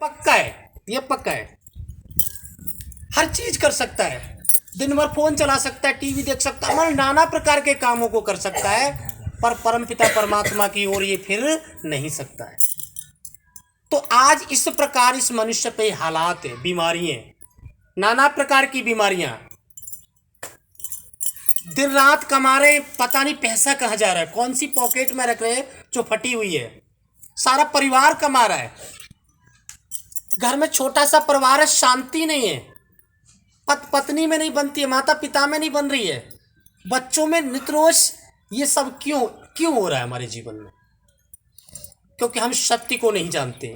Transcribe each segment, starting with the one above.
पक्का है, ये पक्का है। हर चीज कर सकता है, दिन भर फोन चला सकता है, टीवी देख सकता है, मतलब नाना प्रकार के कामों को कर सकता है, पर परमपिता परमात्मा की ओर ये फिर नहीं सकता है। तो आज इस प्रकार इस मनुष्य पे हालात है, बीमारियां, नाना प्रकार की बीमारियां, दिन रात कमा रहे, पता नहीं पैसा कहाँ जा रहा है, कौन सी पॉकेट में रख रहे हैं जो फटी हुई है। सारा परिवार कमा रहा है, घर में छोटा सा परिवार है, शांति नहीं है, पत्नी में नहीं बनती है, माता पिता में नहीं बन रही है, बच्चों में नित्रोष। ये सब क्यों क्यों हो रहा है हमारे जीवन में? क्योंकि हम सत्य को नहीं जानते,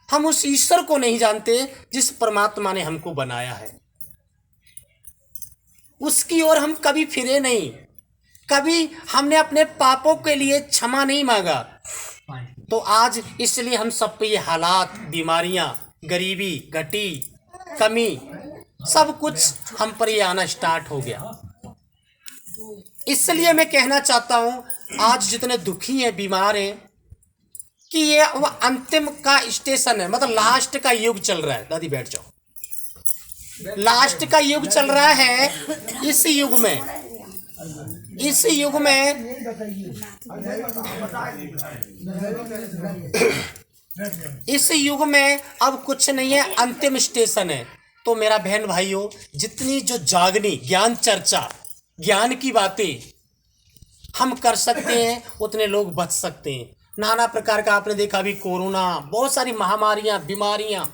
हम उस ईश्वर को नहीं जानते जिस परमात्मा ने हमको बनाया है। उसकी ओर हम कभी फिरे नहीं, कभी हमने अपने पापों के लिए क्षमा नहीं मांगा। तो आज इसलिए हम सब पे ये हालात, बीमारियां, गरीबी, घटी, कमी, सब कुछ हम पर ये आना स्टार्ट हो गया। इसलिए मैं कहना चाहता हूं आज जितने दुखी हैं, बीमार हैं, कि ये वो अंतिम का स्टेशन है, मतलब लास्ट का युग चल रहा है। दादी बैठ जाओ। लास्ट का युग चल रहा है। इस युग में अब कुछ नहीं है, अंतिम स्टेशन है। तो मेरा बहन भाइयों, जितनी जो जागनी ज्ञान चर्चा, ज्ञान की बातें हम कर सकते हैं, उतने लोग बच सकते हैं। नाना प्रकार का आपने देखा, अभी कोरोना, बहुत सारी महामारियां, बीमारियां,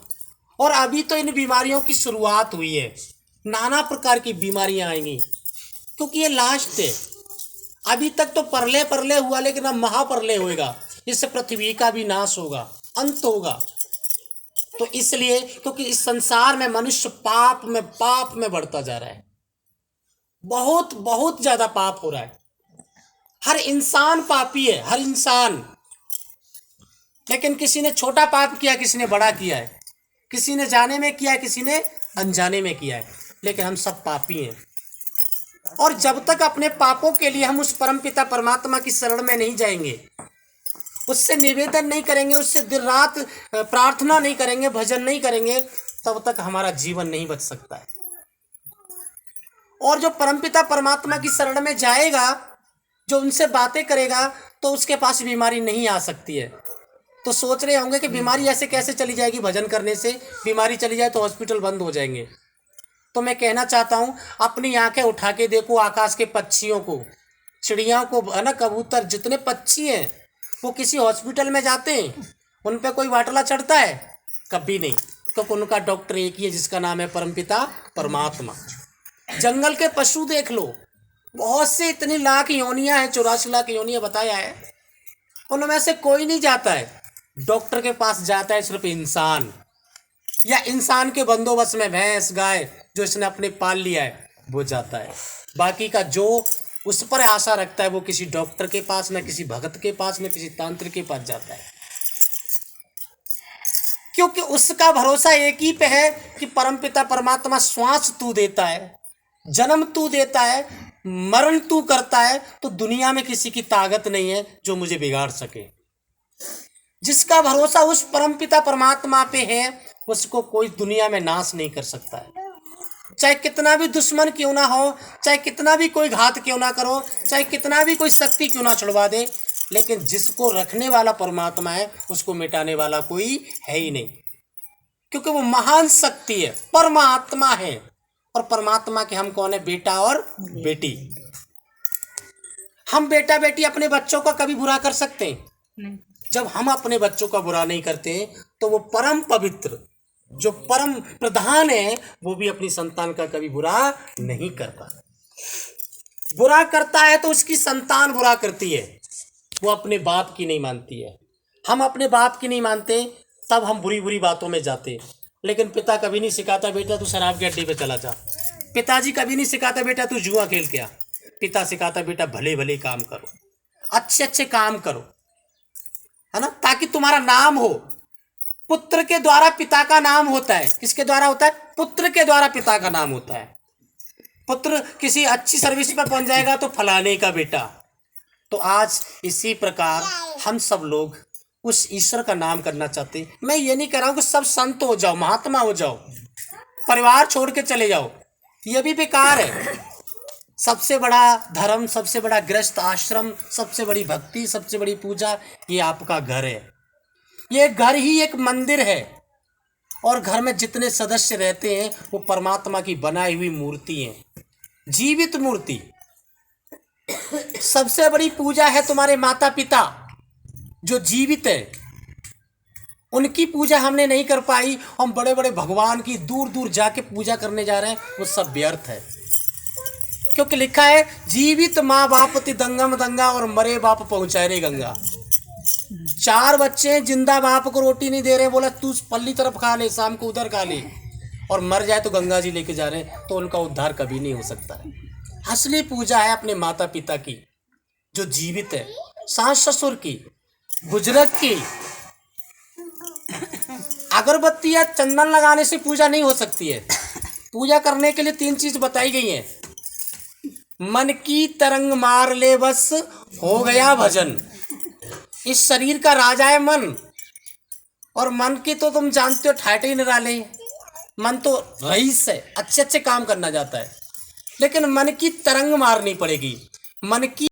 और अभी तो इन बीमारियों की शुरुआत हुई है। नाना प्रकार की बीमारियां आएंगी, क्योंकि ये लास्ट है। अभी तक तो परले हुआ, लेकिन अब महाप्रलय होएगा, इससे पृथ्वी का भी नाश होगा, अंत होगा। तो इसलिए, क्योंकि इस संसार में मनुष्य पाप में बढ़ता जा रहा है, बहुत बहुत ज्यादा पाप हो रहा है। हर इंसान पापी है, हर इंसान। लेकिन किसी ने छोटा पाप किया, किसी ने बड़ा किया है, किसी ने जाने में किया है, किसी ने अनजाने में किया है, लेकिन हम सब पापी हैं। और जब तक अपने पापों के लिए हम उस परमपिता परमात्मा की शरण में नहीं जाएंगे, उससे निवेदन नहीं करेंगे, उससे दिन रात प्रार्थना नहीं करेंगे, भजन नहीं करेंगे, तब तक हमारा जीवन नहीं बच सकता है। और जो परमपिता परमात्मा की शरण में जाएगा, जो उनसे बातें करेगा, तो उसके पास बीमारी नहीं आ सकती है। तो सोच रहे होंगे कि बीमारी ऐसे कैसे चली जाएगी, भजन करने से बीमारी चली जाए तो हॉस्पिटल बंद हो जाएंगे। तो मैं कहना चाहता हूँ, अपनी आंखें उठा के देखो आकाश के पक्षियों को, चिड़ियाओं को, है ना, कबूतर, जितने पक्षी हैं, वो किसी हॉस्पिटल में जाते हैं? उन पे कोई वाटला चढ़ता है? कभी नहीं, क्योंकि उनका डॉक्टर एक ही है, जिसका नाम है परमपिता परमात्मा। जंगल के पशु देख लो, बहुत से, इतनी लाख योनियां हैं, 84 लाख योनियां बताया है, उनमें से कोई नहीं जाता है डॉक्टर के पास। जाता है सिर्फ इंसान, या इंसान के बंदोबस्त में भैंस, गाय जो इसने अपने पाल लिया है, वो जाता है। बाकी का जो उस पर आशा रखता है, वो किसी डॉक्टर के पास, न किसी भगत के पास, न किसी तांत्रिक के पास जाता है, क्योंकि उसका भरोसा एक ही पे है कि परमपिता परमात्मा श्वास तू देता है, जन्म तू देता है, मरण तू करता है। तो दुनिया में किसी की ताकत नहीं है जो मुझे बिगाड़ सके। जिसका भरोसा उस परमपिता परमात्मा पे है, उसको कोई दुनिया में नाश नहीं कर सकता है। चाहे कितना भी दुश्मन क्यों ना हो, चाहे कितना भी कोई घात क्यों ना करो, चाहे कितना भी कोई शक्ति क्यों ना छुड़वा दे, लेकिन जिसको रखने वाला परमात्मा है, उसको मिटाने वाला कोई है ही नहीं, क्योंकि वो महान शक्ति है, परमात्मा है। और परमात्मा के हम कौन है? बेटा और बेटी। हम बेटा बेटी अपने बच्चों का कभी बुरा कर सकते हैं? जब हम अपने बच्चों का बुरा नहीं करते, तो वो परम पवित्र, जो परम प्रधान है, वो भी अपनी संतान का कभी बुरा नहीं करता। बुरा करता है तो उसकी संतान बुरा करती है, वो अपने बाप की नहीं मानती है। हम अपने बाप की नहीं मानते, तब हम बुरी बुरी बातों में जाते। लेकिन पिता कभी नहीं सिखाता, बेटा तू शराब की अड्डे पे चला जा। पिताजी कभी नहीं सिखाता, बेटा तू जुआ खेल के आ। पिता सिखाता, बेटा भले भले काम करो, अच्छे अच्छे काम करो, है ना, ताकि तुम्हारा नाम हो। पुत्र के द्वारा पिता का नाम होता है। किसके द्वारा होता है? पुत्र के द्वारा पिता का नाम होता है। पुत्र किसी अच्छी सर्विस पर पहुंच जाएगा तो फलाने का बेटा। तो आज इसी प्रकार हम सब लोग उस ईश्वर का नाम करना चाहते हैं। मैं ये नहीं कह रहा हूँ कि सब संत हो जाओ, महात्मा हो जाओ, परिवार छोड़ के चले जाओ, ये भी बेकार है। सबसे बड़ा धर्म, सबसे बड़ा गृहस्थ आश्रम, सबसे बड़ी भक्ति, सबसे बड़ी पूजा, ये आपका घर है। ये घर ही एक मंदिर है और घर में जितने सदस्य रहते हैं वो परमात्मा की बनाई हुई मूर्ति है, जीवित मूर्ति। सबसे बड़ी पूजा है तुम्हारे माता पिता जो जीवित है, उनकी पूजा हमने नहीं कर पाई। हम बड़े बड़े भगवान की दूर दूर जाके पूजा करने जा रहे हैं, वो सब व्यर्थ है। क्योंकि लिखा है जीवित माँ बाप ति दंगम दंगा और मरे बाप पहुंचाए रे गंगा। 4 बच्चे जिंदा बाप को रोटी नहीं दे रहे, बोला तू पल्ली तरफ खा ले, शाम को उधर खा ले, और मर जाए तो गंगा जी लेके जा रहे हैं, तो उनका उद्धार कभी नहीं हो सकता है। असली पूजा है अपने माता पिता की जो जीवित है, सास ससुर की, बुजुर्ग की। अगरबत्ती या चंदन लगाने से पूजा नहीं हो सकती है। पूजा करने के लिए 3 चीज बताई गई हैं। मन की तरंग मार ले बस हो गया भजन। इस शरीर का राजा है मन, और मन की तो तुम जानते हो ठाटे ही निराले। मन तो रईस है, अच्छे अच्छे काम करना जाता है, लेकिन मन की तरंग मारनी पड़ेगी। मन की